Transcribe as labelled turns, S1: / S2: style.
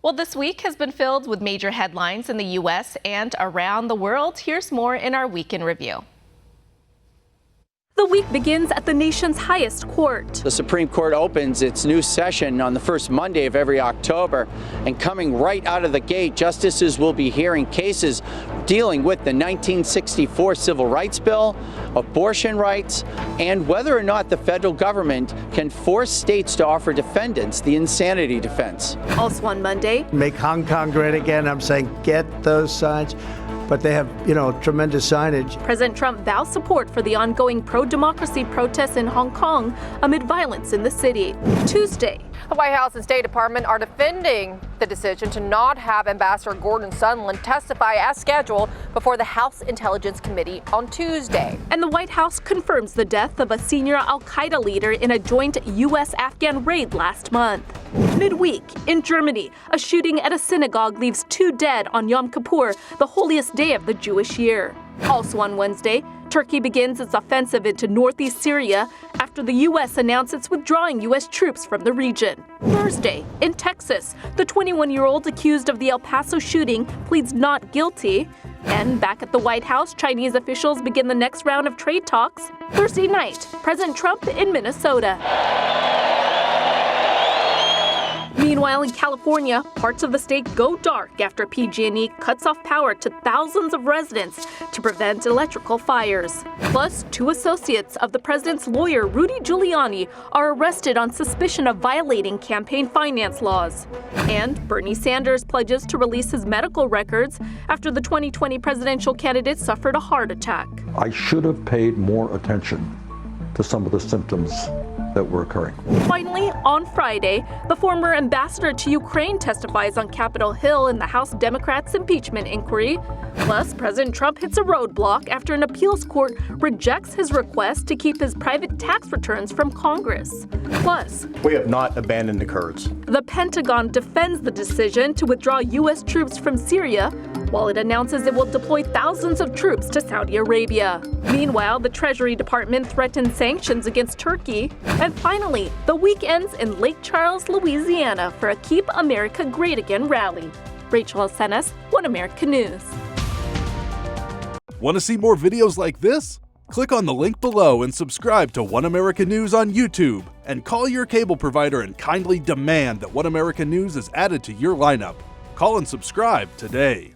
S1: Well, this week has been filled with major headlines in the U.S. and around the world. Here's more in our Week in Review.
S2: The week begins at the nation's highest court.
S3: The Supreme Court opens its new session on the first Monday of every October, and coming right out of the gate, justices will be hearing cases dealing with the 1964 Civil Rights Bill, abortion rights, and whether or not the federal government can force states to offer defendants the insanity defense.
S2: Also on Monday,
S4: make Hong Kong great again. I'm saying get those signs. But they have, tremendous signage.
S2: President Trump vows support for the ongoing pro-democracy protests in Hong Kong amid violence in the city. Tuesday,
S5: the White House and State Department are defending the decision to not have Ambassador Gordon Sondland testify as scheduled before the House Intelligence Committee on Tuesday.
S2: And the White House confirms the death of a senior al-Qaeda leader in a joint U.S.-Afghan raid last month. Midweek, in Germany, a shooting at a synagogue leaves 2 dead on Yom Kippur, the holiest day of the Jewish year. Also on Wednesday, Turkey begins its offensive into northeast Syria after the U.S. announced it's withdrawing U.S. troops from the region. Thursday, in Texas, the 21-year-old accused of the El Paso shooting pleads not guilty. And back at the White House, Chinese officials begin the next round of trade talks. Thursday night, President Trump in Minnesota. Meanwhile, in California, parts of the state go dark after PG&E cuts off power to thousands of residents to prevent electrical fires. Plus, 2 associates of the president's lawyer, Rudy Giuliani, are arrested on suspicion of violating campaign finance laws. And Bernie Sanders pledges to release his medical records after the 2020 presidential candidate suffered a heart attack.
S6: I should have paid more attention to some of the symptoms that were occurring.
S2: Finally, on Friday, the former ambassador to Ukraine testifies on Capitol Hill in the House Democrats' impeachment inquiry. Plus, President Trump hits a roadblock after an appeals court rejects his request to keep his private tax returns from Congress. Plus,
S7: we have not abandoned the Kurds.
S2: The Pentagon defends the decision to withdraw U.S. troops from Syria, while it announces it will deploy thousands of troops to Saudi Arabia. Meanwhile, the Treasury Department threatened sanctions against Turkey. And finally, the week ends in Lake Charles, Louisiana for a Keep America Great Again rally. Rachel Acenas, One America News.
S8: Want to see more videos like this? Click on the link below and subscribe to One America News on YouTube. And call your cable provider and kindly demand that One America News is added to your lineup. Call and subscribe today.